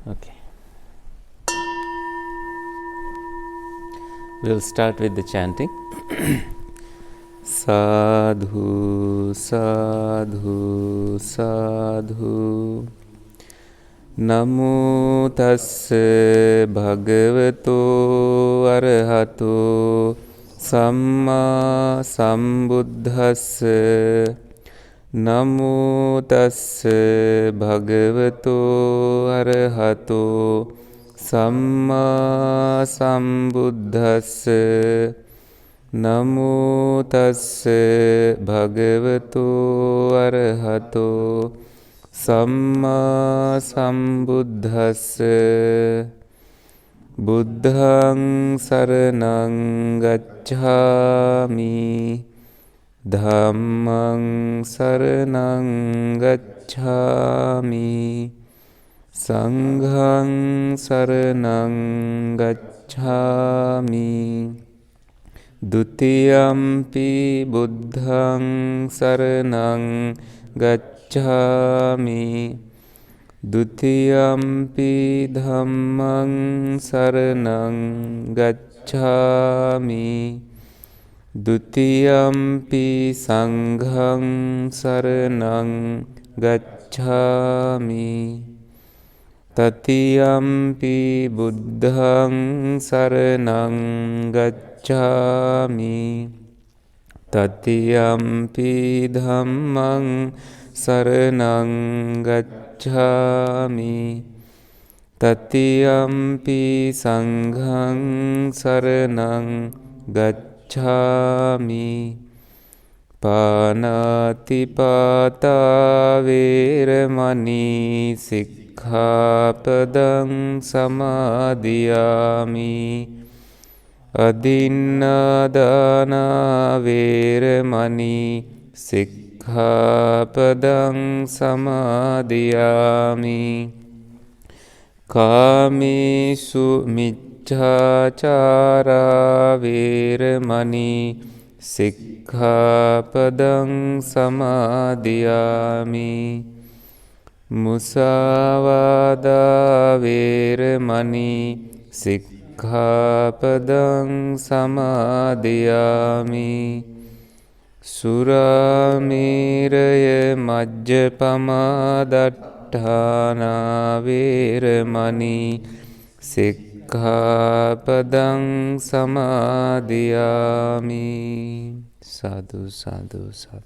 Okay. We'll start with the chanting. Sadhu, sadhu, sadhu. Namo tassa bhagavato arahato samma sambuddhassa. Namo tassa bhagavato arahato Samma sambuddhassa. Namo tassa bhagavato arahato Samma sambuddhassa. Buddhaṃ saraṇaṃ gacchāmi. Dhammaṃ saraṇaṃ gacchāmi. Sanghaṃ saraṇaṃ gacchāmi. Dutiyampi buddhaṃ saraṇaṃ gacchāmi. Dutiyampi dhammaṃ saraṇaṃ gacchāmi. Dutiyampi sanghaṃ saraṇaṃ gacchāmi. Tatiyampi buddhaṃ saraṇaṃ gacchāmi. Tatiyampi dhammaṃ saraṇaṃ gacchāmi. Tatiyampi sanghaṃ saraṇaṃ gacchāmi. Pānātipātā vēramani sikkhapadang samadhiyāmi. Adinādāna vēramani sikkhapadang samadhiyāmi. Kāmesu micchācārā vēramani Sikkhapadang samadhiyāmi. Musāvādā vēramani Sikkhapadang samadhiyāmi. Surāmeraya majjapamā daṭṭhāna vēramani Sikkhapadang samadhiyāmi. Sadhu, sadhu, sadhu.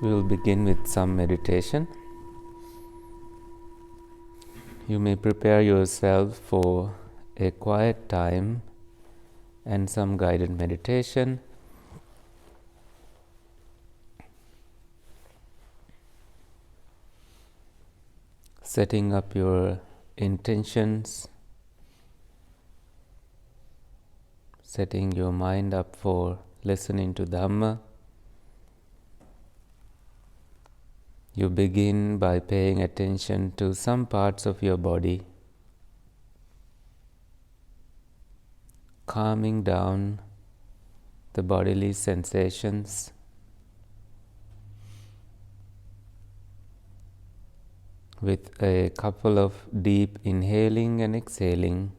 We will begin with some meditation. You may prepare yourself for a quiet time and some guided meditation. Setting up your intentions, setting your mind up for listening to Dhamma. You begin by paying attention to some parts of your body, calming down the bodily sensations. With a couple of deep inhaling and exhaling.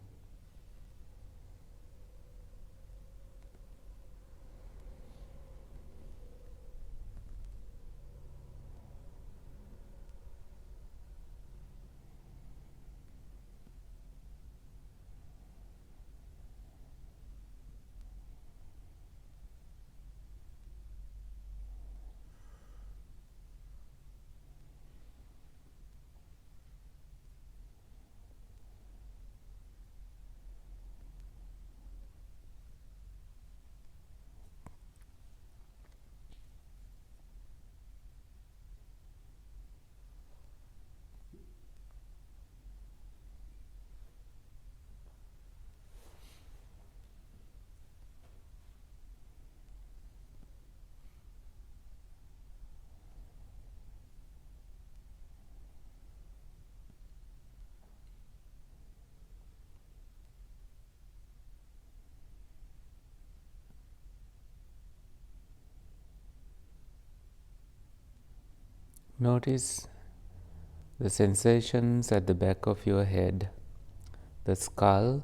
Notice the sensations at the back of your head, the skull,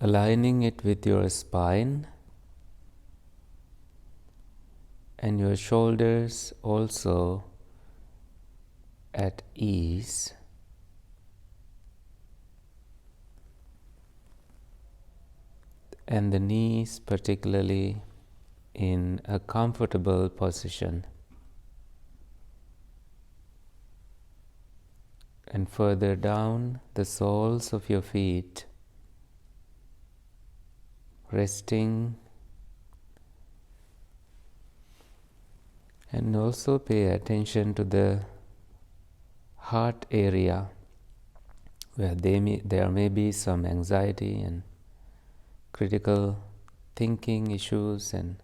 aligning it with your spine, and your shoulders also at ease. And the knees particularly in a comfortable position. And further down, the soles of your feet resting, and also pay attention to the heart area where there may be some anxiety and critical thinking issues and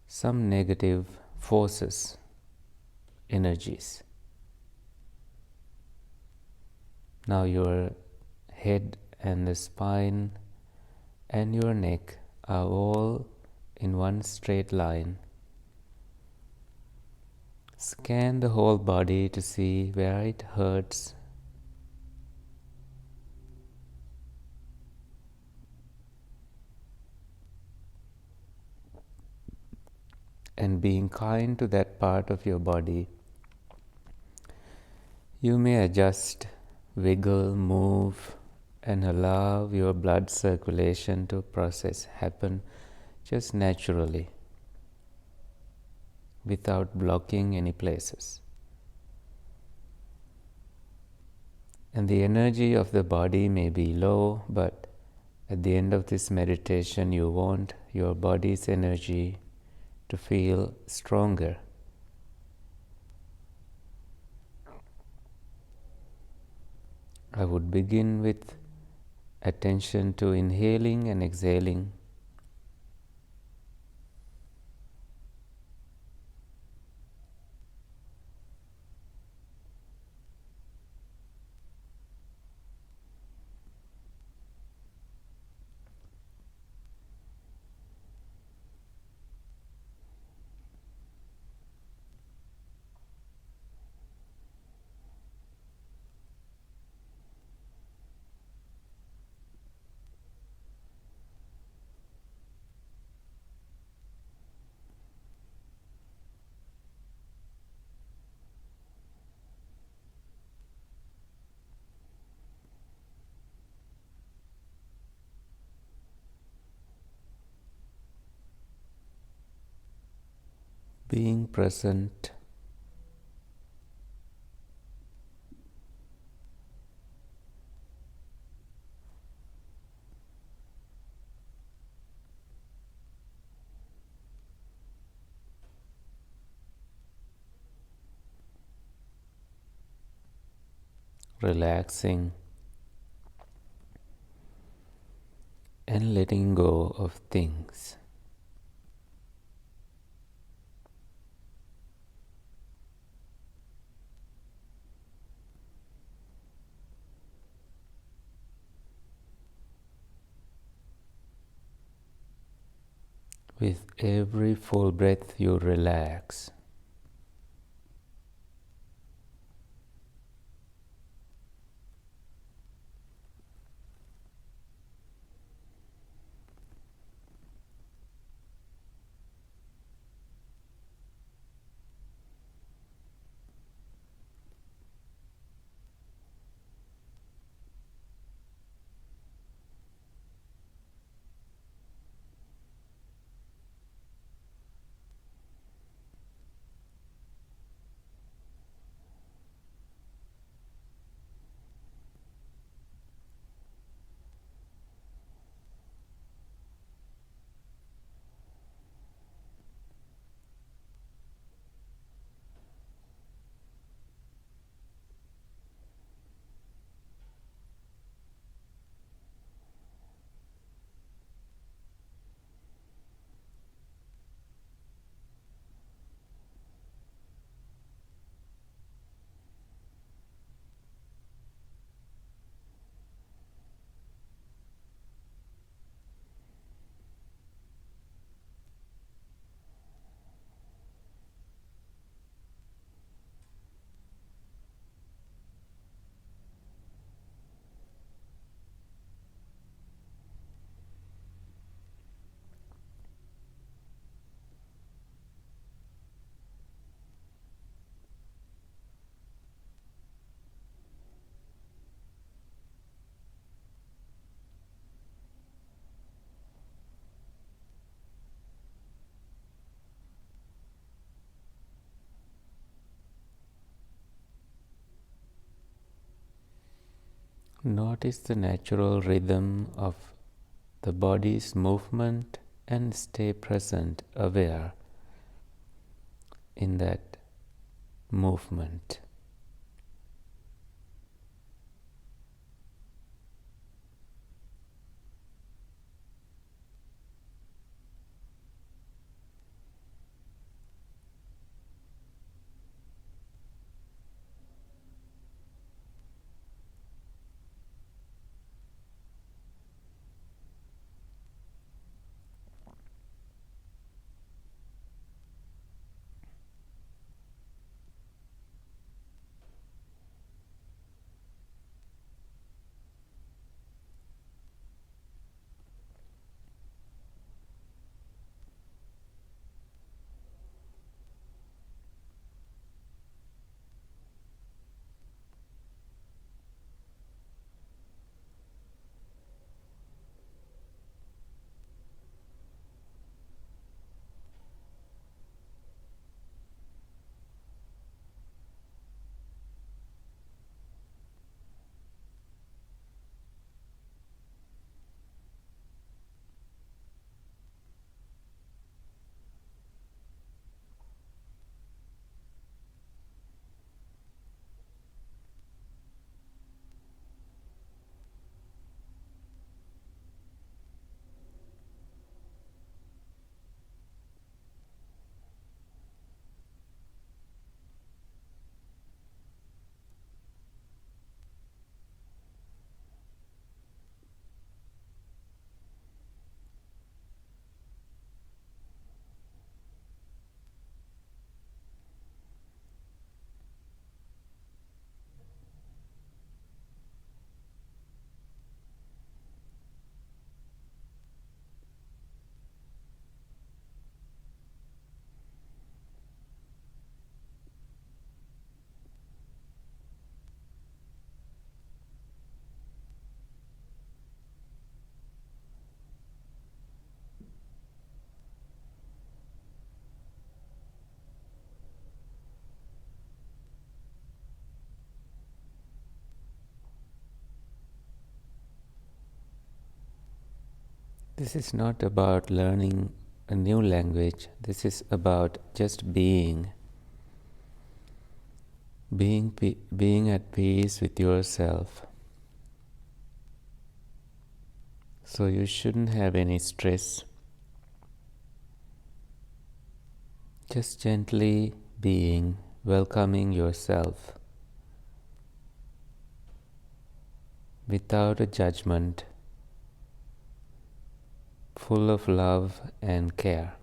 some negative forces, energies. Now your head and the spine and your neck are all in one straight line. Scan the whole body to see where it hurts. And being kind to that part of your body, you may adjust, wiggle, move, and allow your blood circulation to happen just naturally, without blocking any places. And the energy of the body may be low, but at the end of this meditation, you want your body's energy to feel stronger. I would begin with attention to inhaling and exhaling. Being present, relaxing, and letting go of things. With every full breath, you relax. Notice the natural rhythm of the body's movement and stay present, aware in that movement. This is not about learning a new language. This is about just being at peace with yourself. So you shouldn't have any stress. Just gently being, welcoming yourself without a judgment, full of love and care.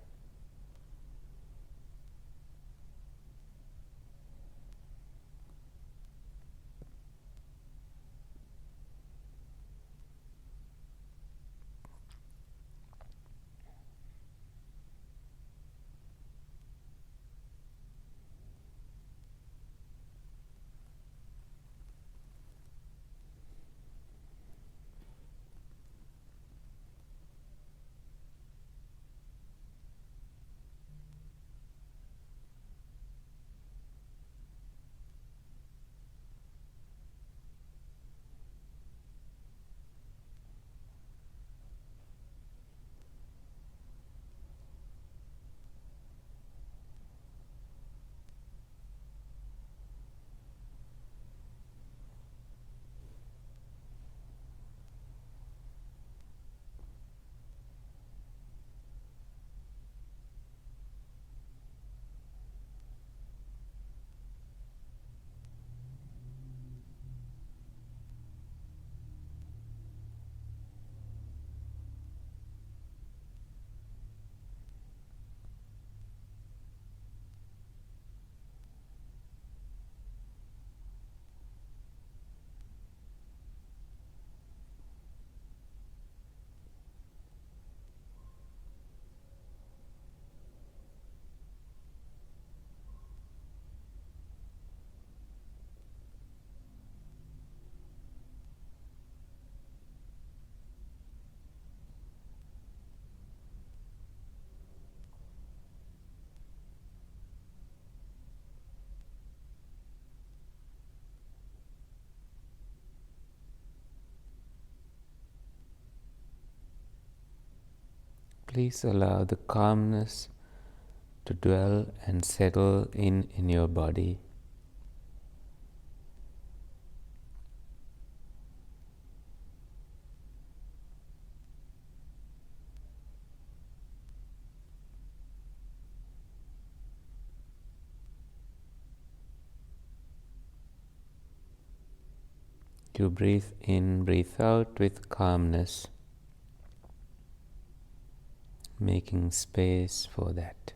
Please allow the calmness to dwell and settle in your body. You breathe in, breathe out with calmness, making space for that.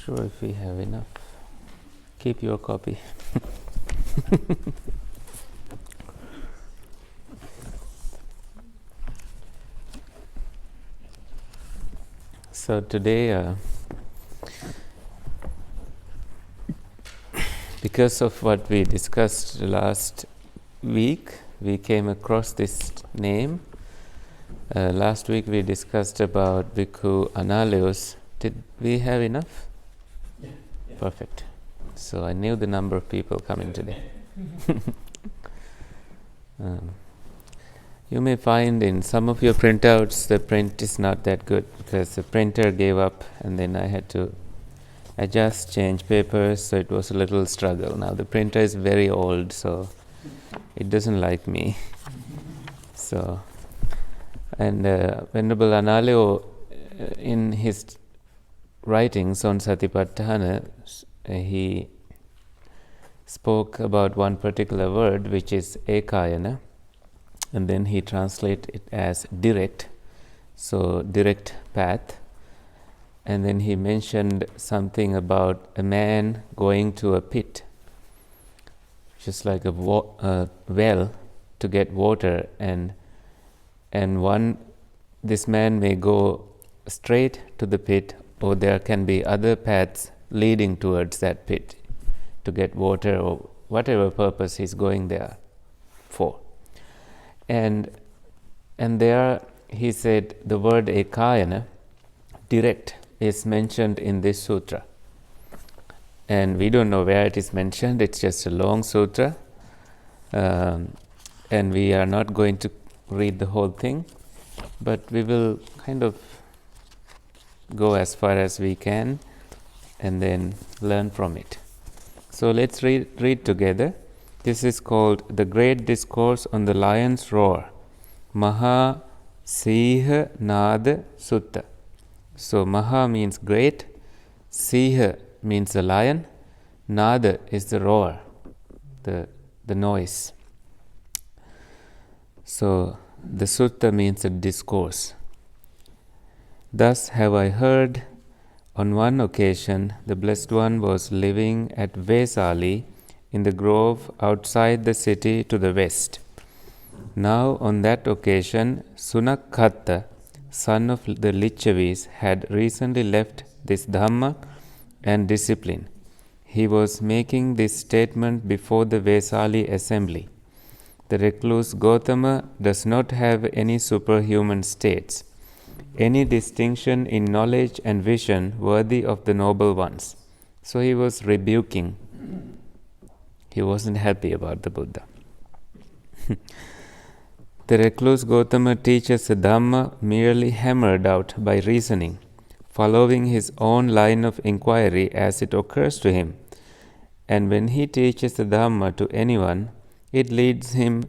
sure if we have enough. Keep your copy. So today, because of what we discussed last week, we came across this name. Last week we discussed about Bhikkhu Anāleus. Did we have enough? Yeah. Perfect. So I knew the number of people coming today. You may find in some of your printouts the print is not that good because the printer gave up and then I had to adjust, change papers, so it was a little struggle. Now the printer is very old, so it doesn't like me. So, and Venerable Anāleus, in his writings on Satipatthana, he spoke about one particular word which is ekayana, and then he translated it as direct, so direct path. And then he mentioned something about a man going to a pit, just like a well to get water, and this man may go straight to the pit, or there can be other paths leading towards that pit to get water or whatever purpose he's going there for. And there he said the word ekayana, direct, is mentioned in this sutra. And we don't know where it is mentioned, it's just a long sutra. And we are not going to read the whole thing, but we will kind of go as far as we can and then learn from it. So let's read together. This is called the Great Discourse on the Lion's Roar, Mahā Sīhanāda Sutta. So Mahā means great, Sīha means the lion, Nāda is the roar, the noise. So the sutta means a discourse. Thus have I heard, on one occasion the Blessed One was living at Vesali in the grove outside the city to the west. Now on that occasion Sunakhatta, son of the Lichavis, had recently left this Dhamma and discipline. He was making this statement before the Vesali assembly. The recluse Gotama does not have any superhuman states, any distinction in knowledge and vision worthy of the noble ones. So he was rebuking. He wasn't happy about the Buddha. The recluse Gotama teaches the Dhamma merely hammered out by reasoning, following his own line of inquiry as it occurs to him. And when he teaches the Dhamma to anyone, it leads him,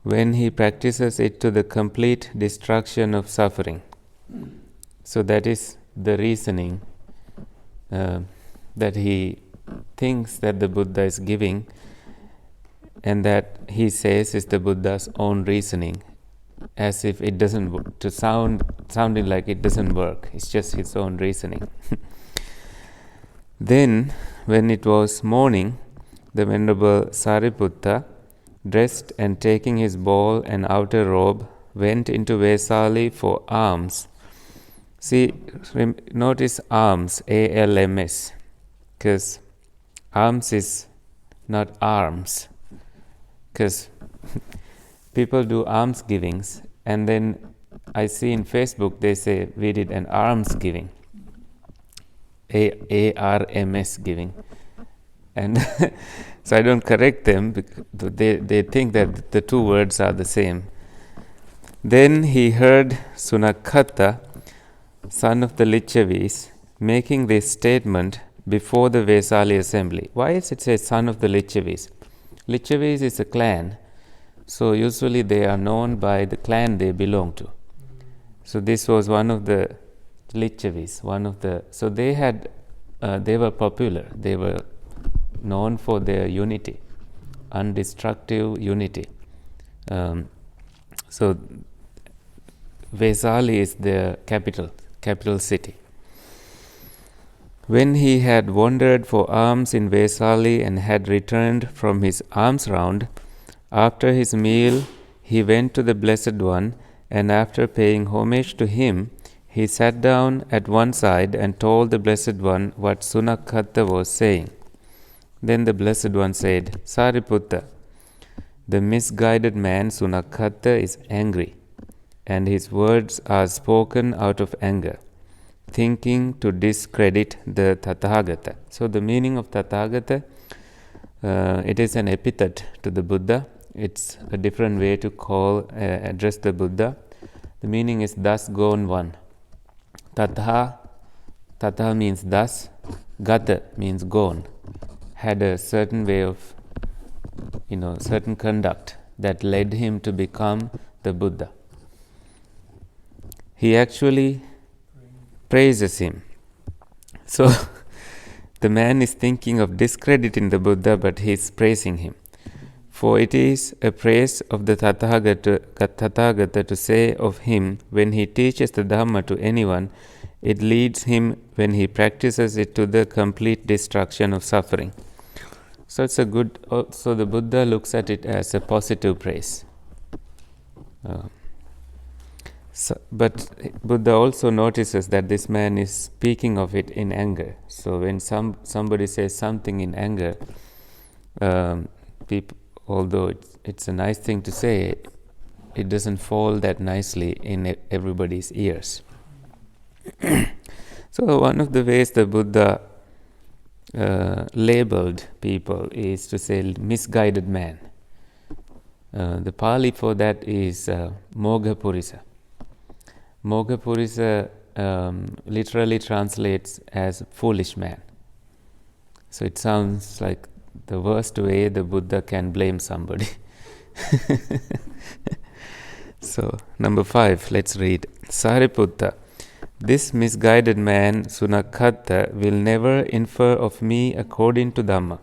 when he practices it, to the complete destruction of suffering. So that is the reasoning that he thinks that the Buddha is giving, and that he says is the Buddha's own reasoning, as if it doesn't sounding like it doesn't work. It's just his own reasoning. Then, when it was morning, the Venerable Sariputta, dressed and taking his bowl and outer robe, went into Vesali for alms. See, notice alms, A-L-M-S, because alms is not arms. Because people do alms givings, and then I see in Facebook they say we did an alms giving, A-R-M-S giving, and so I don't correct them because they think that the two words are the same. Then he heard Sunakhatta, son of the Lichavis, making this statement before the Vesali assembly. Why is it say son of the Lichavis? Lichavis is a clan, so usually they are known by the clan they belong to. So this was one of the Lichavis, so they were popular, they were known for their unity, undestructive unity. So Vesali is their capital city. When he had wandered for alms in Vesali and had returned from his alms round, after his meal he went to the Blessed One, and after paying homage to him, he sat down at one side and told the Blessed One what Sunakhatta was saying. Then the Blessed One said, Sariputta, the misguided man Sunakhatta is angry, and his words are spoken out of anger, thinking to discredit the Tathagata. So the meaning of Tathagata, it is an epithet to the Buddha. It's a different way to address the Buddha. The meaning is thus gone one. Tatha means thus, Gata means gone, had a certain way of, certain conduct that led him to become the Buddha. He actually praises him. So the man is thinking of discrediting the Buddha, but he is praising him. For it is a praise of the Tathagata to say of him, when he teaches the Dhamma to anyone, it leads him, when he practices it, to the complete destruction of suffering. So it's a good. So the Buddha looks at it as a positive praise. But Buddha also notices that this man is speaking of it in anger. So when somebody says something in anger, people, although it's a nice thing to say, it doesn't fall that nicely in everybody's ears. So one of the ways the Buddha labeled people is to say misguided man. The Pali for that is Mogha Purisa. Mogha Purisa literally translates as foolish man. So it sounds like the worst way the Buddha can blame somebody. So, number 5, let's read. Sariputta, this misguided man, Sunakhatta, will never infer of me according to Dhamma.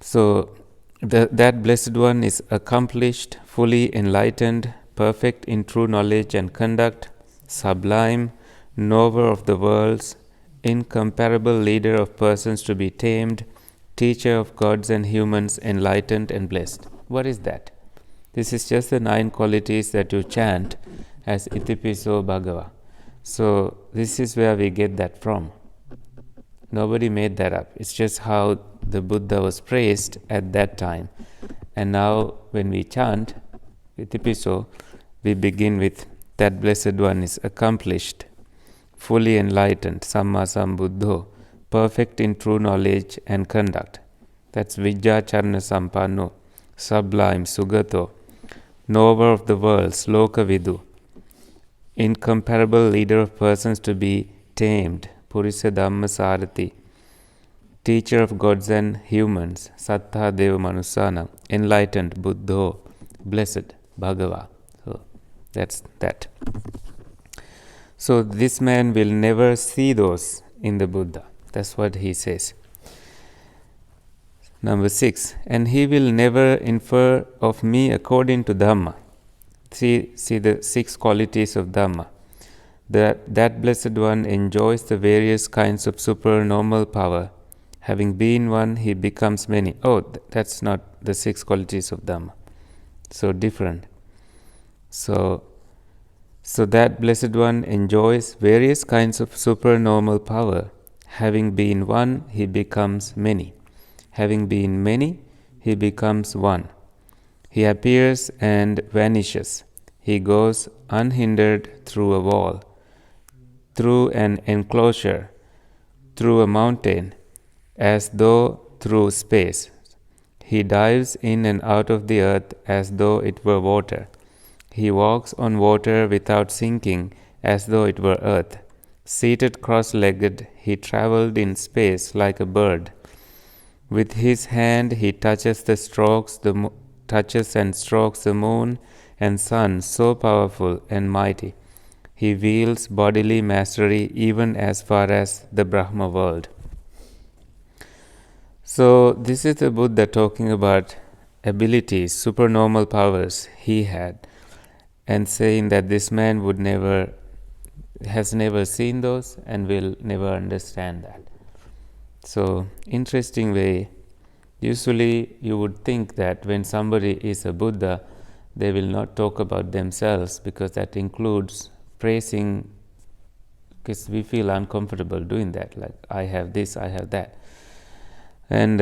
So, that Blessed One is accomplished, fully enlightened, perfect in true knowledge and conduct, sublime, knower of the worlds, incomparable leader of persons to be tamed, teacher of gods and humans, enlightened and blessed. What is that? This is just the 9 qualities that you chant as Itipiso Bhagava. So this is where we get that from. Nobody made that up. It's just how the Buddha was praised at that time. And now when we chant Itipiso, we begin with that Blessed One is accomplished, fully enlightened, Samma Sambuddho, perfect in true knowledge and conduct. That's Vijjacharana Sampanno, sublime, Sugato, knower of the worlds, Lokavidu, incomparable leader of persons to be tamed, Purisa Dhamma Sarati, teacher of gods and humans, Sattha Deva Manusana, enlightened, Buddho, blessed, Bhagava. So that's that. So this man will never see those in the Buddha. That's what he says. Number 6, and he will never infer of me according to Dhamma. See the 6 qualities of Dhamma. That Blessed One enjoys the various kinds of supernormal power. Having been one, he becomes many. Oh, that's not the 6 qualities of Dhamma. So different. So that Blessed One enjoys various kinds of supernormal power. Having been one, he becomes many. Having been many, he becomes one. He appears and vanishes. He goes unhindered through a wall, through an enclosure, through a mountain, as though through space. He dives in and out of the earth as though it were water. He walks on water without sinking, as though it were earth. Seated cross-legged, he travelled in space like a bird. With his hand he touches and strokes the moon and sun, so powerful and mighty. He wields bodily mastery even as far as the Brahma world. So this is the Buddha talking about abilities, supernormal powers he had, and saying that this man would never has never seen those and will never understand that. So, interesting way. Usually you would think that when somebody is a Buddha, they will not talk about themselves, because that includes praising, because we feel uncomfortable doing that, like I have this, I have that. And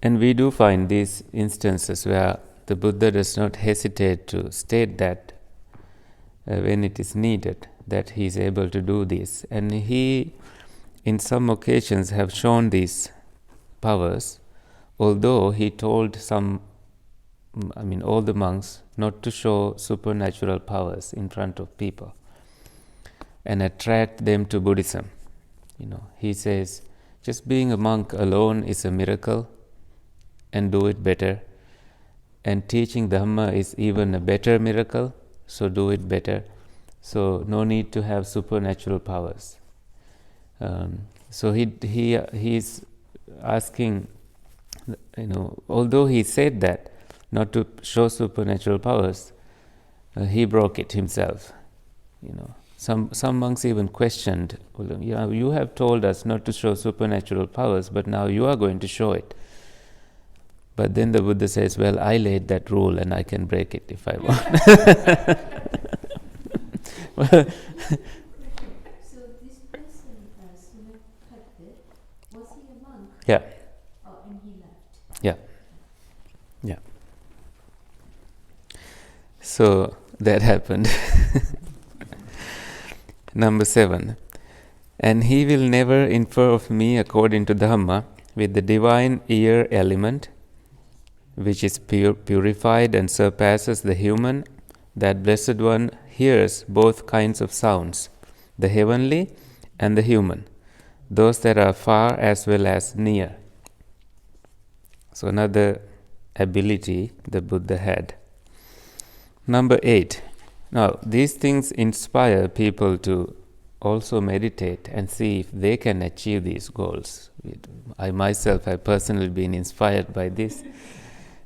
and we do find these instances where the Buddha does not hesitate to state that when it is needed, that he is able to do this. And he, in some occasions, have shown these powers, although he told all the monks not to show supernatural powers in front of people and attract them to Buddhism. He says, just being a monk alone is a miracle, and do it better. And teaching Dhamma is even a better miracle, so do it better. So no need to have supernatural powers. So he's asking, although he said that not to show supernatural powers, he broke it himself. Some monks even questioned, well, you have told us not to show supernatural powers, but now you are going to show it. But then the Buddha says, well, I laid that rule and I can break it if I want. So this person, Sūhanāda, was he a monk? Yeah. Oh, and he left. Yeah. Yeah. So that happened. Number 7. And he will never infer of me according to Dhamma with the divine ear element, which is purified and surpasses the human. That Blessed One hears both kinds of sounds, the heavenly and the human, those that are far as well as near. So another ability the Buddha had. Number 8. Now, these things inspire people to also meditate and see if they can achieve these goals. I myself have personally been inspired by this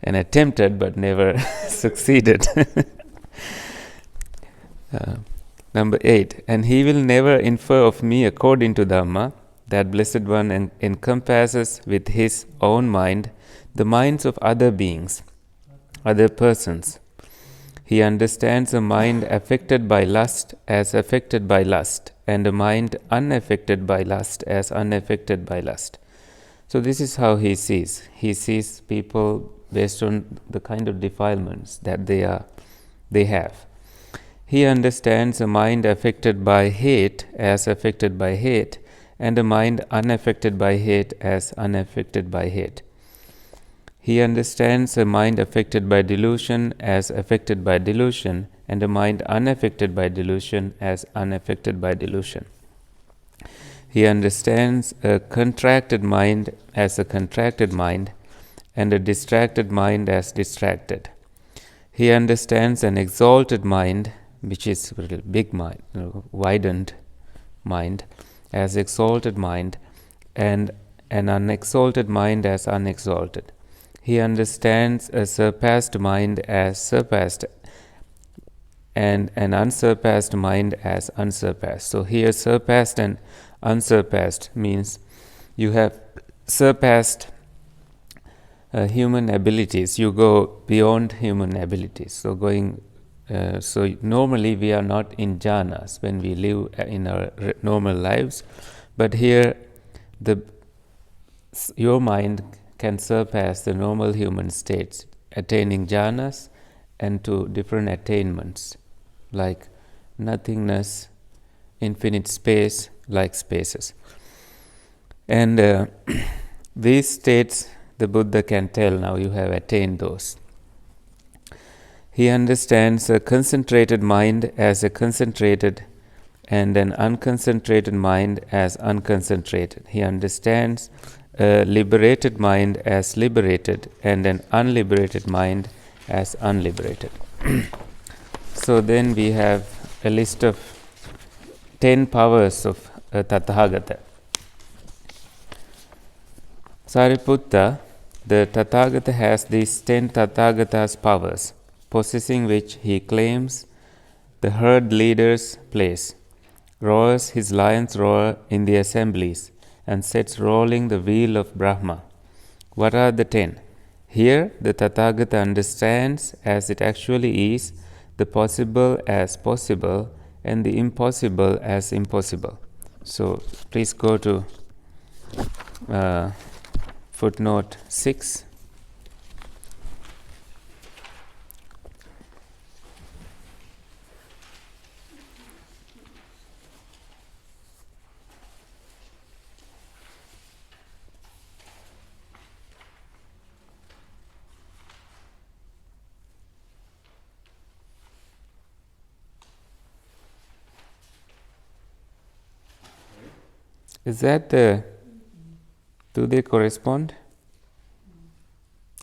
and attempted but never succeeded. Number 8. And he will never infer of me according to Dhamma. That Blessed One encompasses with his own mind the minds of other beings, other persons. He understands a mind affected by lust as affected by lust, and a mind unaffected by lust as unaffected by lust. So this is how he sees. He sees people based on the kind of defilements that they have. He understands a mind affected by hate as affected by hate, and a mind unaffected by hate as unaffected by hate. He understands a mind affected by delusion as affected by delusion, and a mind unaffected by delusion as unaffected by delusion. He understands a contracted mind as a contracted mind, and a distracted mind as distracted. He understands an exalted mind, which is a little big mind, widened mind, as exalted mind, and an unexalted mind as unexalted. He understands a surpassed mind as surpassed, and an unsurpassed mind as unsurpassed. So here surpassed and unsurpassed means you have surpassed human abilities, you go beyond human abilities. So normally we are not in jhanas when we live in our normal lives, but here your mind can surpass the normal human states, attaining jhanas and to different attainments like nothingness, infinite space, like spaces. And these states the Buddha can tell, now you have attained those. He understands a concentrated mind as a concentrated and an unconcentrated mind as unconcentrated. He understands a liberated mind as liberated and an unliberated mind as unliberated. So then we have a list of 10 powers of Tathagata. Sariputta, the Tathagata has these 10 Tathagatas powers, possessing which he claims the herd leader's place, roars his lion's roar in the assemblies, and sets rolling the wheel of Brahma. What are the 10? Here, the Tathagata understands as it actually is the possible as possible and the impossible as impossible. So, please go to footnote 6. Is that do they correspond?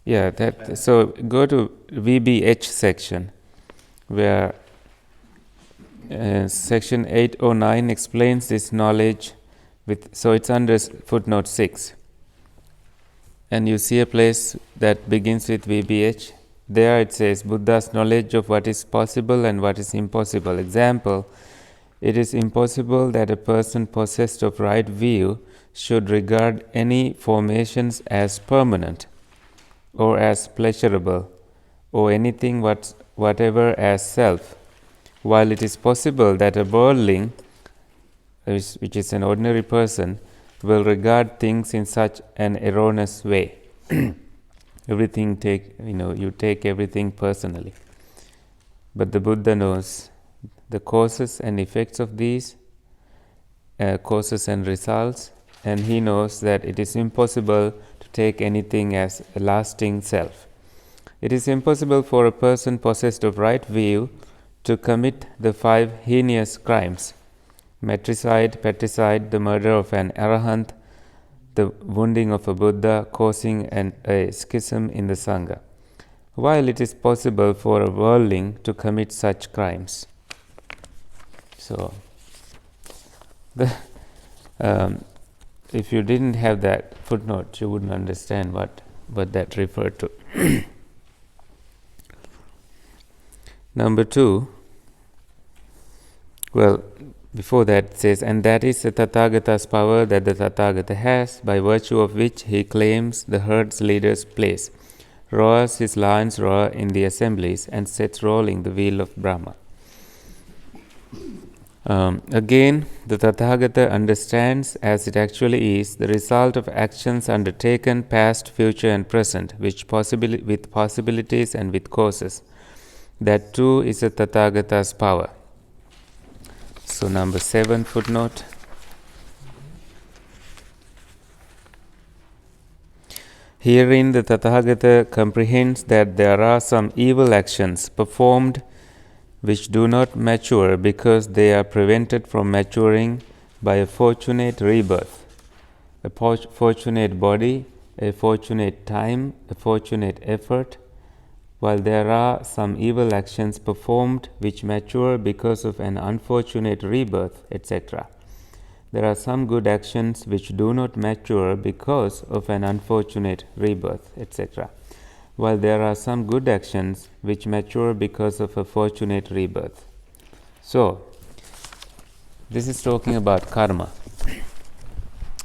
Yeah, that. So go to VBH section, where section 809 explains this knowledge with. So it's under footnote 6, and you see a place that begins with VBH. There it says Buddha's knowledge of what is possible and what is impossible. Example. It is impossible that a person possessed of right view should regard any formations as permanent or as pleasurable or anything whatever as self, while it is possible that a worldling, which is an ordinary person, will regard things in such an erroneous way. You take everything personally. But the Buddha knows the causes and effects of these, causes and results, and he knows that it is impossible to take anything as a lasting self. It is impossible for a person possessed of right view to commit the 5 heinous crimes: matricide, patricide, the murder of an arahant, the wounding of a Buddha, causing a schism in the Sangha, while it is possible for a worldling to commit such crimes. So, if you didn't have that footnote, you wouldn't understand what that referred to. Number 2, well, before that it says, and that is the Tathagata's power that the Tathagata has, by virtue of which he claims the herd's leader's place, roars his lion's roar in the assemblies, and sets rolling the wheel of Brahma. Again, the Tathagata understands as it actually is the result of actions undertaken past, future and present, with possibilities and with causes. That too is the Tathagata's power. So number 7 footnote. Herein the Tathagata comprehends that there are some evil actions performed which do not mature because they are prevented from maturing by a fortunate rebirth, a fortunate body, a fortunate time, a fortunate effort, while there are some evil actions performed which mature because of an unfortunate rebirth, etc. There are some good actions which do not mature because of an unfortunate rebirth, etc. While there are some good actions which mature because of a fortunate rebirth. So, this is talking about karma.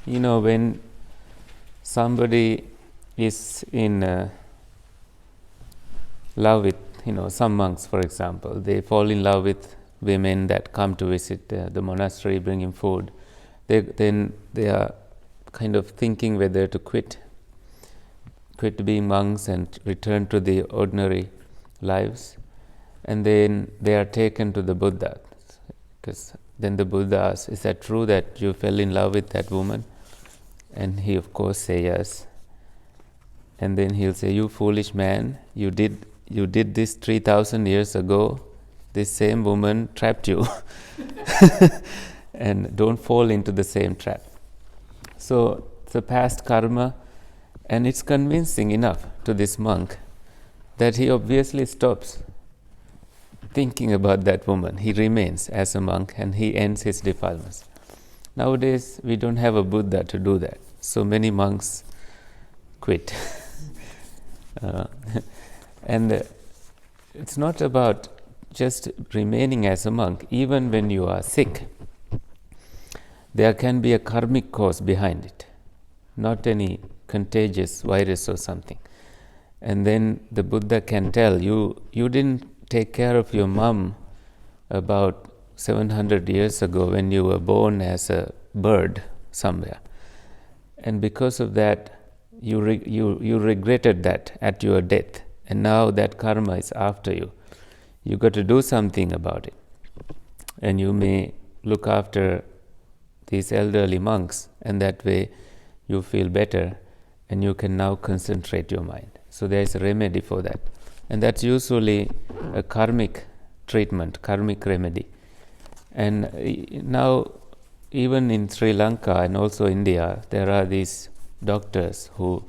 When somebody is in love with, some monks, for example, they fall in love with women that come to visit the monastery, bringing food. Then they are kind of thinking whether to quit being monks and return to the ordinary lives, and then they are taken to the Buddha, because then the Buddha asks, is that true that you fell in love with that woman? And he of course say yes, and then he'll say, you foolish man, you did this 3,000 years ago, this same woman trapped you and don't fall into the same trap. So it's a past karma. And it's convincing enough to this monk that he obviously stops thinking about that woman. He remains as a monk and he ends his defilements. Nowadays, we don't have a Buddha to do that. So many monks quit. And it's not about just remaining as a monk, even when you are sick, there can be a karmic cause behind it, not any contagious virus or something. And then the Buddha can tell you, you didn't take care of your mom about 700 years ago when you were born as a bird somewhere. And because of that, you regretted that at your death. And now that karma is after you. You got to do something about it. And you may look after these elderly monks, and that way you feel better and you can now concentrate your mind. So there is a remedy for that. And that's usually a karmic treatment, karmic remedy. And now, even in Sri Lanka and also India, there are these doctors who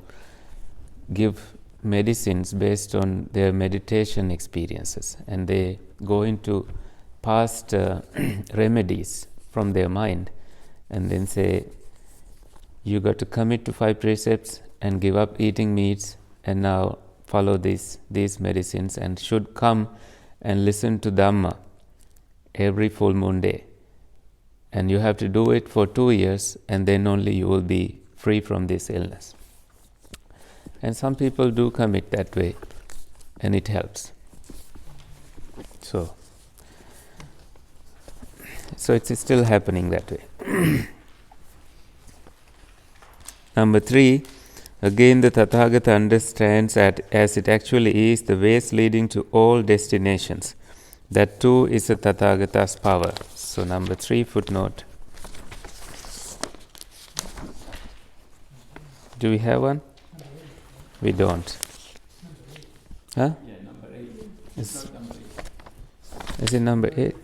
give medicines based on their meditation experiences, and they go into past remedies from their mind and then say, you got to commit to 5 precepts and give up eating meats, and now follow these medicines, and should come and listen to Dhamma every full moon day. And you have to do it for 2 years, and then only you will be free from this illness. And some people do commit that way, and it helps. So it's still happening that way. Number 3, again the Tathagata understands that as it actually is the ways leading to all destinations. That too is a Tathagata's power. So number 3 footnote. Do we have one? We don't. Huh? Yeah, number 8. Is it number 8?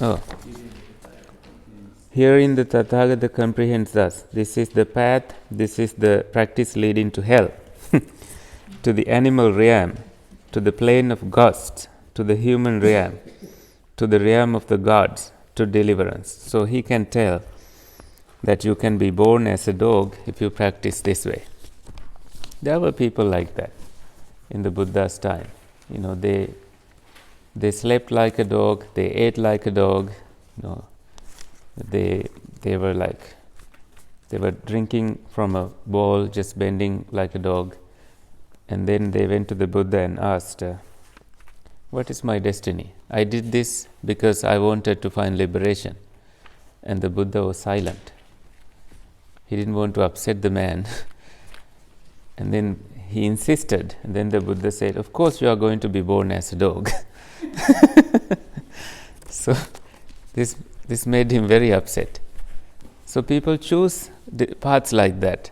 Oh. Herein the Tathagata comprehends thus: this is the path, this is the practice leading to hell, to the animal realm, to the plane of ghosts, to the human realm, to the realm of the gods, to deliverance. So he can tell that you can be born as a dog if you practice this way. There were people like that in the Buddha's time. They slept like a dog, they ate like a dog, they were drinking from a bowl, just bending like a dog. And then they went to the Buddha and asked, what is my destiny? I did this because I wanted to find liberation. And the Buddha was silent. He didn't want to upset the man. And then he insisted. And then the Buddha said, of course you are going to be born as a dog. So this made him very upset. So people choose paths like that.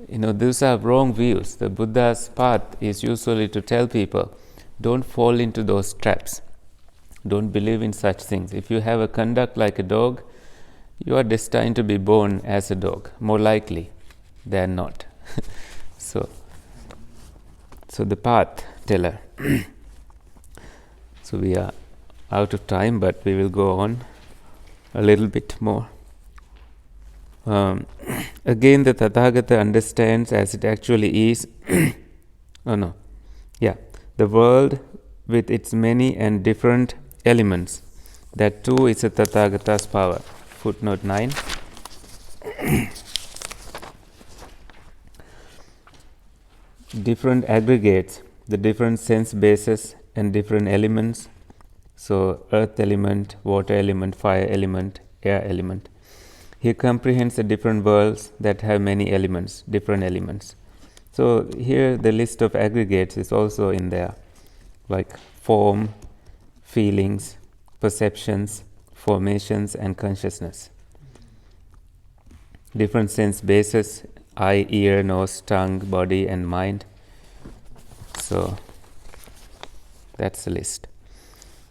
Those are wrong views. The Buddha's path is usually to tell people, don't fall into those traps. Don't believe in such things. If you have a conduct like a dog, you are destined to be born as a dog, more likely than not. So the path teller. So we are out of time, but we will go on a little bit more. Again, the Tathagata understands as it actually is. The world with its many and different elements. That too is a Tathagata's power. Footnote 9. Different aggregates, the different sense bases and different elements. So earth element, water element, fire element, air element. He comprehends the different worlds that have many elements, different elements. So here the list of aggregates is also in there, like form, feelings, perceptions, formations, and consciousness. Different sense bases: eye, ear, nose, tongue, body, and mind. So that's the list.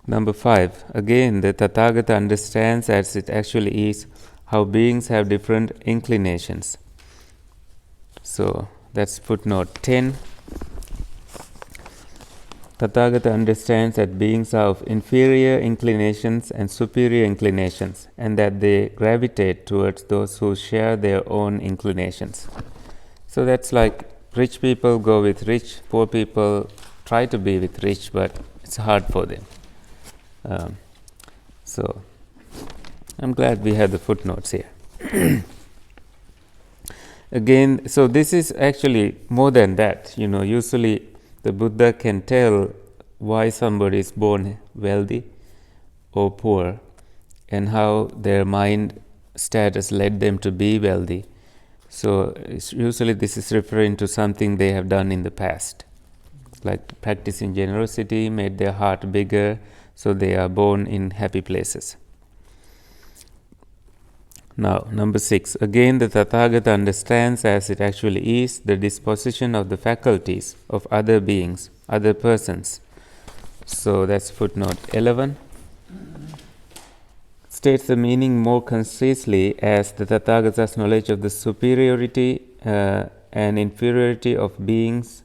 Number 5. Again, the Tathagata understands as it actually is how beings have different inclinations. So that's footnote 10. Tathagata understands that beings are of inferior inclinations and superior inclinations, and that they gravitate towards those who share their own inclinations. So that's like rich people go with rich, poor people try to be with rich, but it's hard for them. So I'm glad we have the footnotes here. Again, so this is actually more than that. Usually the Buddha can tell why somebody is born wealthy or poor and how their mind status led them to be wealthy. So usually this is referring to something they have done in the past, like practicing generosity made their heart bigger, so they are born in happy places. Now, number 6. Again, the Tathagata understands as it actually is the disposition of the faculties of other beings, other persons. So that's footnote 11. States the meaning more concisely as the Tathagata's knowledge of the superiority and inferiority of beings,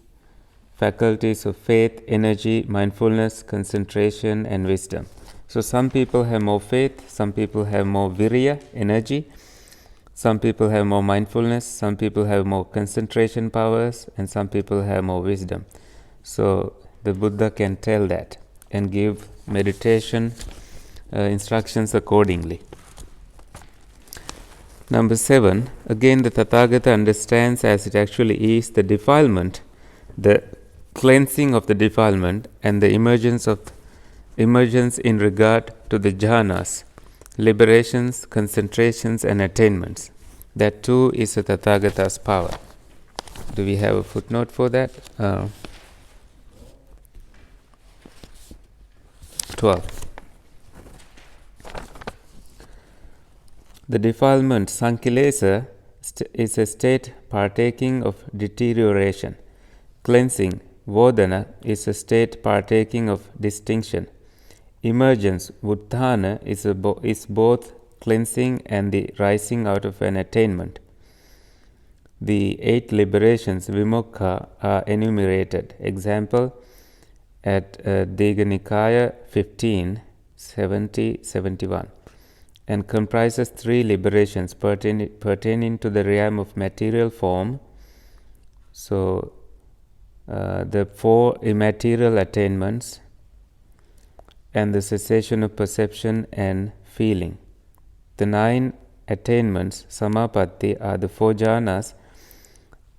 faculties of faith, energy, mindfulness, concentration, and wisdom. So some people have more faith, some people have more virya, energy, some people have more mindfulness, some people have more concentration powers, and some people have more wisdom. So the Buddha can tell that and give meditation instructions accordingly. Number 7, again the Tathagata understands as it actually is the defilement, the cleansing of the defilement, and the emergence in regard to the jhanas, liberations, concentrations, and attainments. That too is a Tathagata's power. Do we have a footnote for that? 12. The defilement, sankilesa, is a state partaking of deterioration. Cleansing, vodana, is a state partaking of distinction. Emergence, vuttana, is both cleansing and the rising out of an attainment. The 8 liberations, vimokha, are enumerated. Example, at Digha Nikaya 15, 70-71. And comprises 3 liberations pertaining to the realm of material form. So, the 4 immaterial attainments and the cessation of perception and feeling. The 9 attainments, samapatti, are the 4 jhanas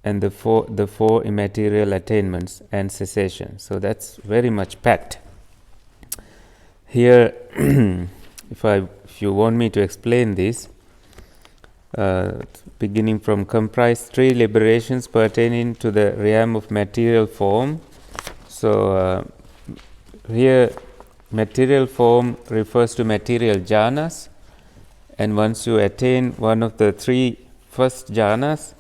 and the four immaterial attainments and cessation. So that's very much packed. Here, if you want me to explain this, beginning from comprise 3 liberations pertaining to the realm of material form. So here material form refers to material jhanas, and once you attain one of the 3 first jhanas,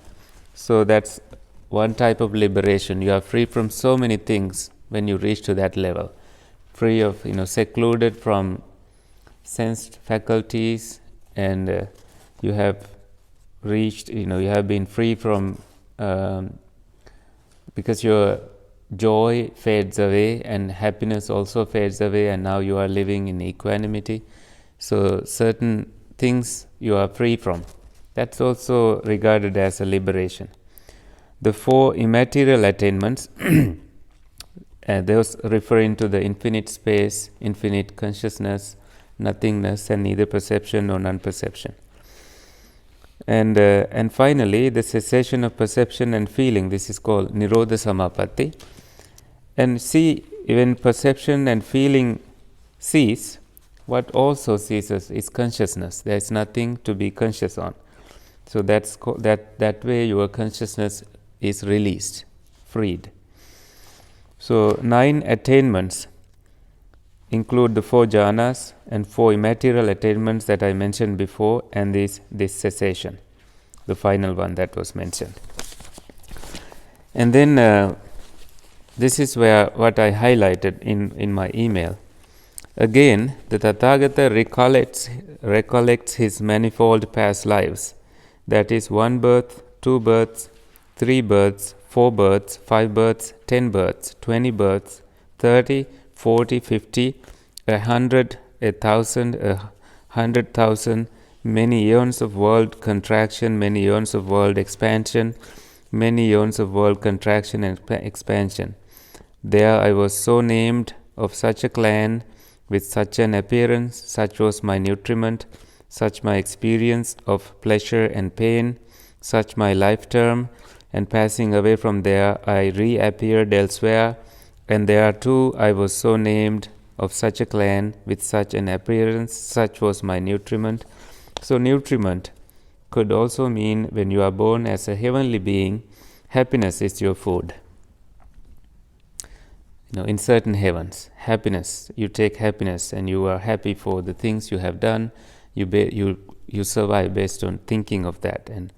so that's one type of liberation. You are free from so many things when you reach to that level, free of secluded from sensed faculties, and you have reached, you have been free from, because your joy fades away and happiness also fades away, and now you are living in equanimity. So certain things you are free from. That's also regarded as a liberation. The 4 immaterial attainments, those referring to the infinite space, infinite consciousness, nothingness, and neither perception nor non-perception. And finally, the cessation of perception and feeling. This is called Nirodha Samapatti. And see, when perception and feeling cease, what also ceases is consciousness. There is nothing to be conscious on. So that way your consciousness is released, freed. So 9 attainments include the 4 jhanas and 4 immaterial attainments that I mentioned before, and this cessation, the final one that was mentioned. And then this is where what I highlighted in my email. Again, the Tathagata recollects his manifold past lives. That is 1 birth, 2 births, 3 births, 4 births, 5 births, 10 births, 20 births, 30, 40, 50, 100, 1,000, 100,000, many eons of world contraction, many eons of world expansion, many eons of world contraction and expansion. There I was so named, of such a clan, with such an appearance, such was my nutriment, such my experience of pleasure and pain, such my life term, and passing away from there I reappeared elsewhere, and there too I was so named, of such a clan, with such an appearance, such was my nutriment. So nutriment could also mean, when you are born as a heavenly being, happiness is your food. In certain heavens, happiness, you take happiness and you are happy for the things you have done. You survive based on thinking of that, and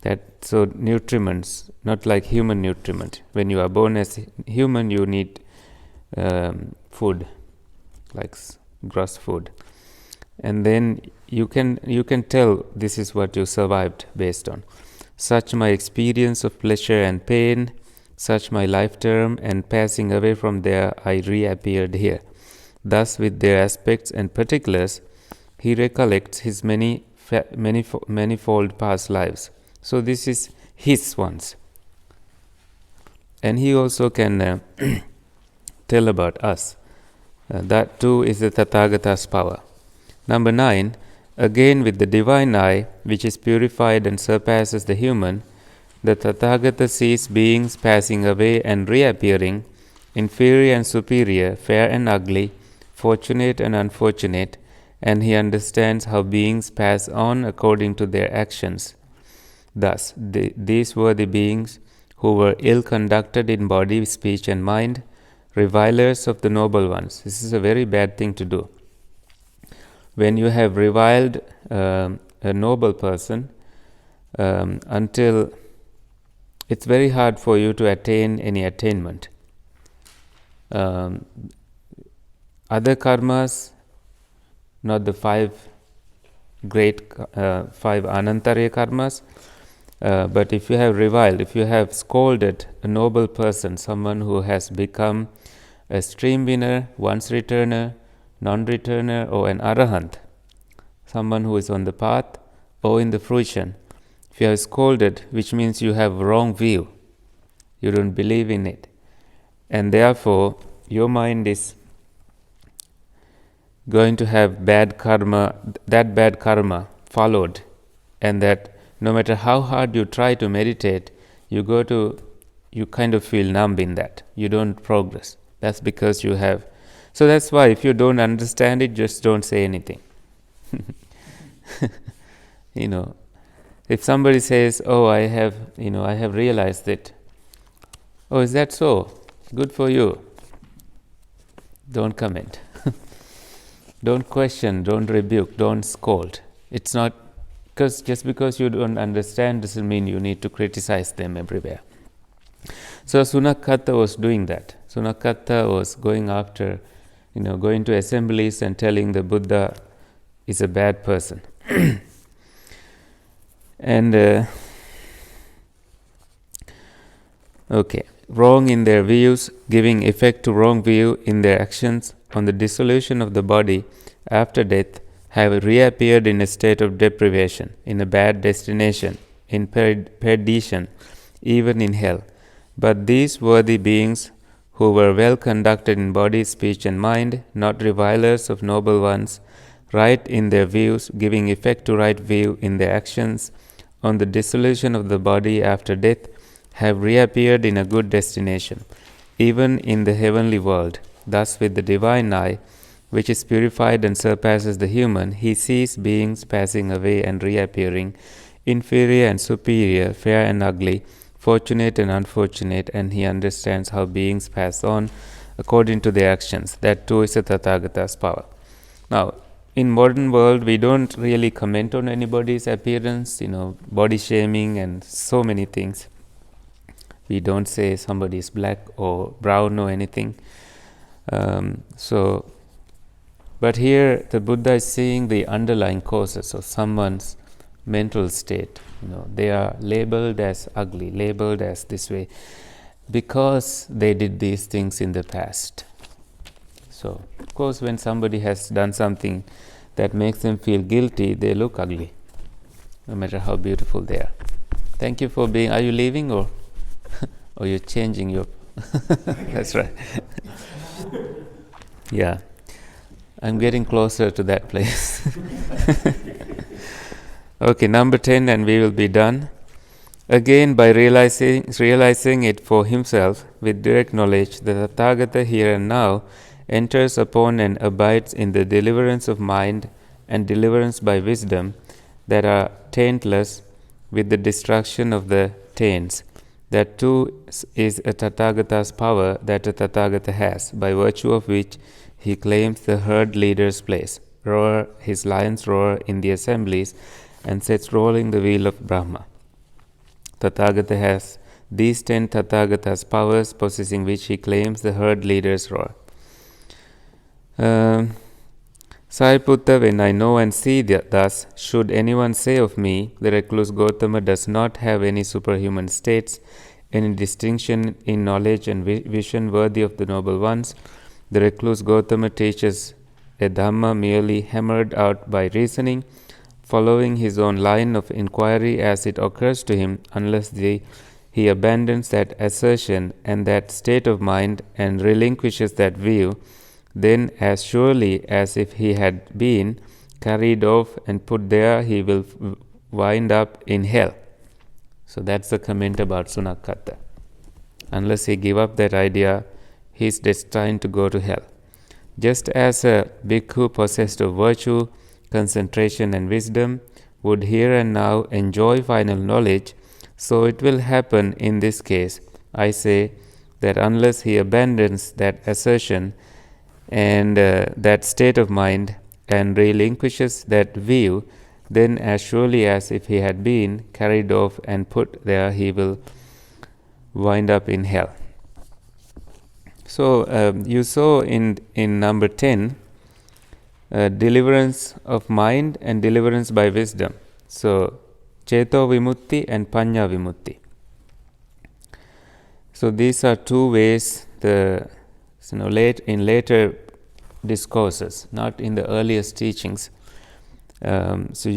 that. So nutriments, not like human nutriment. When you are born as human, you need food, like gross food, and then you can tell this is what you survived based on. Such my experience of pleasure and pain, such my life term, and passing away from there I reappeared here. Thus, with their aspects and particulars, he recollects his manifold past lives. So this is his ones, and he also can tell about us. That too is the Tathagata's power. Number 9, again with the divine eye, which is purified and surpasses the human, the Tathagata sees beings passing away and reappearing, inferior and superior, fair and ugly, fortunate and unfortunate, and he understands how beings pass on according to their actions. Thus, these were the beings who were ill-conducted in body, speech and mind, revilers of the noble ones. This is a very bad thing to do. When you have reviled a noble person, until it's very hard for you to attain any attainment. Other karmas, not the 5 great 5 anantariya karmas, but if you have reviled, if you have scolded a noble person, someone who has become a stream winner, once returner, non-returner, or an arahant, someone who is on the path or in the fruition, if you have scolded, which means you have wrong view, you don't believe in it, and therefore your mind is going to have bad karma, that bad karma followed, and that no matter how hard you try to meditate, you kind of feel numb in that. You don't progress. That's because you have. So that's why if you don't understand it, just don't say anything. If somebody says, "Oh, I have realized it." "Oh, is that so? Good for you." Don't comment. Don't question, don't rebuke, don't scold. It's not just because you don't understand doesn't mean you need to criticize them everywhere. So Sunakata was doing that. Sunakata was going after, going to assemblies and telling the Buddha is a bad person. And wrong in their views, giving effect to wrong view in their actions on the dissolution of the body after death, have reappeared in a state of deprivation, in a bad destination, in perdition, even in hell. But these worthy beings, who were well conducted in body, speech and mind, not revilers of noble ones, right in their views, giving effect to right view in their actions on the dissolution of the body after death, have reappeared in a good destination, even in the heavenly world. Thus, with the divine eye, which is purified and surpasses the human, he sees beings passing away and reappearing, inferior and superior, fair and ugly, fortunate and unfortunate, and he understands how beings pass on according to their actions. That too is a Tathagata's power. Now, in modern world, we don't really comment on anybody's appearance, body shaming and so many things. We don't say somebody is black or brown or anything. But here the Buddha is seeing the underlying causes of someone's mental state. They are labeled as ugly, labeled as this way, because they did these things in the past. So, of course, when somebody has done something that makes them feel guilty, they look ugly, no matter how beautiful they are. Thank you for being. Are you leaving or you're changing your That's right. Yeah. I'm getting closer to that place. Okay, number 10, and we will be done. Again, by realizing it for himself with direct knowledge, the Tathagata here and now enters upon and abides in the deliverance of mind and deliverance by wisdom that are taintless with the destruction of the taints. That too is a Tathagata's power that a Tathagata has, by virtue of which he claims the herd leader's place, roar his lion's roar in the assemblies, and sets rolling the wheel of Brahma. Tathagata has these 10 Tathagatas' powers, possessing which he claims the herd leader's roar. Sariputta, when I know and see thus, should anyone say of me, the recluse Gautama does not have any superhuman states, any distinction in knowledge and vision worthy of the noble ones, the recluse Gautama teaches a Dhamma merely hammered out by reasoning, following his own line of inquiry as it occurs to him, unless he abandons that assertion and that state of mind and relinquishes that view, then as surely as if he had been carried off and put there, he will wind up in hell. So that's the comment about Sunakata. Unless he give up that idea, he is destined to go to hell. Just as a bhikkhu possessed of virtue, concentration and wisdom would here and now enjoy final knowledge, so it will happen in this case. I say that unless he abandons that assertion and that state of mind and relinquishes that view, then as surely as if he had been carried off and put there, he will wind up in hell. So you saw in number 10, deliverance of mind and deliverance by wisdom. So Ceto Vimutti and Panya Vimutti. So these are two ways in later discourses, not in the earliest teachings. So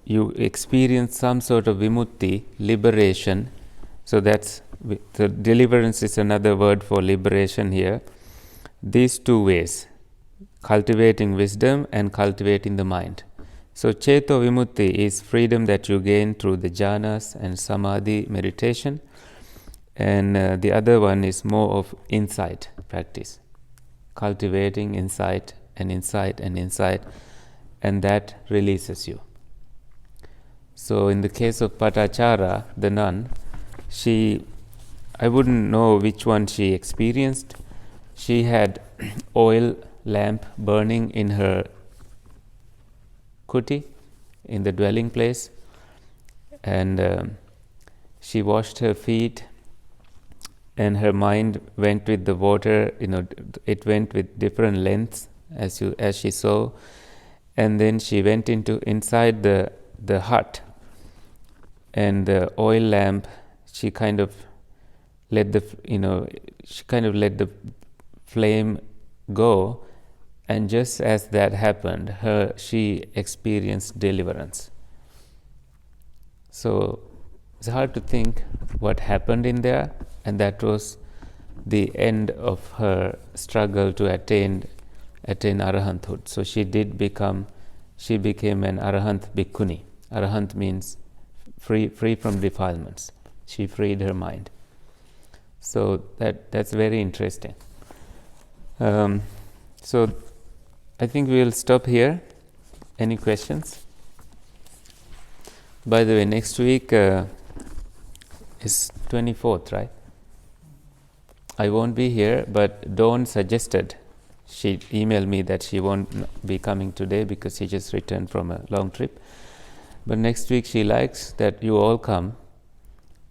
you experience some sort of vimutti, liberation. So that's the deliverance is another word for liberation here. These two ways, cultivating wisdom and cultivating the mind. So Ceto Vimutti is freedom that you gain through the jhanas and samadhi meditation, and the other one is more of insight practice, cultivating insight and insight and insight, and that releases you. So in the case of Patachara, the nun, I wouldn't know which one she experienced. She had oil lamp burning in her kuti, in the dwelling place, and she washed her feet, and her mind went with the water. It went with different lengths as she saw, and then she went inside the hut, and the oil lamp. She kind of let the flame go, and just as that happened, she experienced deliverance. So it's hard to think what happened in there, and that was the end of her struggle to attain arahanthood. So she became an arahant bhikkhuni. Arahant means free from defilements. She freed her mind. So that's very interesting. So I think we will stop here. Any questions? By the way, next week is 24th, right? I won't be here, but Dawn suggested, she emailed me that she won't be coming today because she just returned from a long trip. But next week she likes that you all come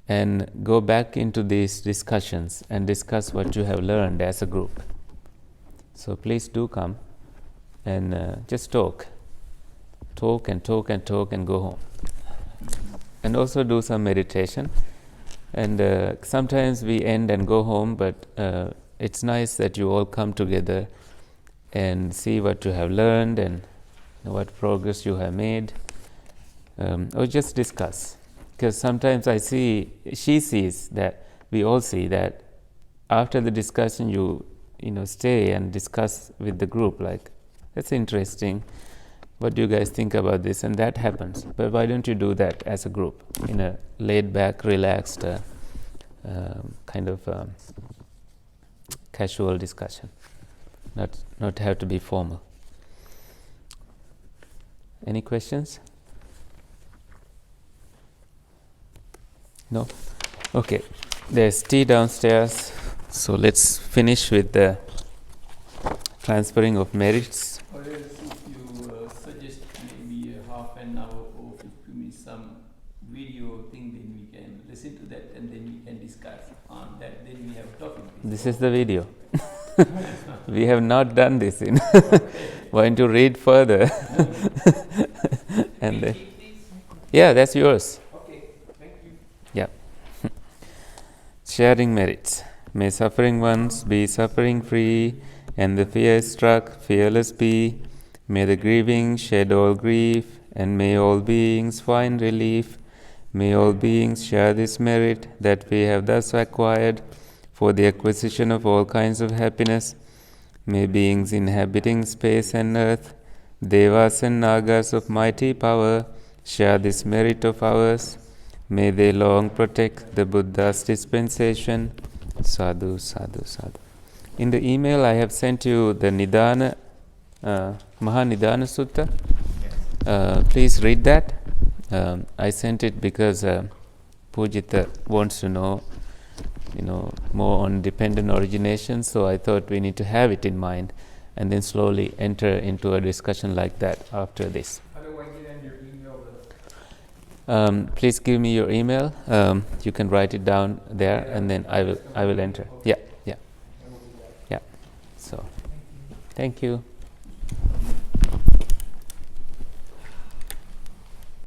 and go back into these discussions and discuss what you have learned as a group. So please do come and just talk and go home. And also do some meditation. And sometimes we end and go home, but it's nice that you all come together and see what you have learned and what progress you have made, or just discuss. Because sometimes she sees that, we all see that after the discussion you stay and discuss with the group, like, that's interesting, what do you guys think about this? And that happens. But why don't you do that as a group, in a laid back, relaxed kind of casual discussion, not have to be formal. Any questions? No? Okay, there's tea downstairs, so let's finish with the transferring of merits. Or else if you suggest maybe a half an hour or 50 minutes some video thing, then we can listen to that and then we can discuss on that, then we have a topic. This is the video. We have not done this in. Want to read further? And then, yeah, that's yours. Okay, thank you. Yeah. Sharing merits. May suffering ones be suffering free, and the fear struck fearless be. May the grieving shed all grief, and may all beings find relief. May all beings share this merit that we have thus acquired for the acquisition of all kinds of happiness. May beings inhabiting space and earth, devas and nagas of mighty power, share this merit of ours. May they long protect the Buddha's dispensation. Sadhu, sadhu, sadhu. In the email I have sent you the Nidana, Mahā Nidana Sutta. Please read that. I sent it because Pujita wants to know, more on dependent origination, so I thought we need to have it in mind and then slowly enter into a discussion like that after this. How do I get on your email list? Please give me your email. You can write it down there, and then I will enter. Yeah. So, thank you.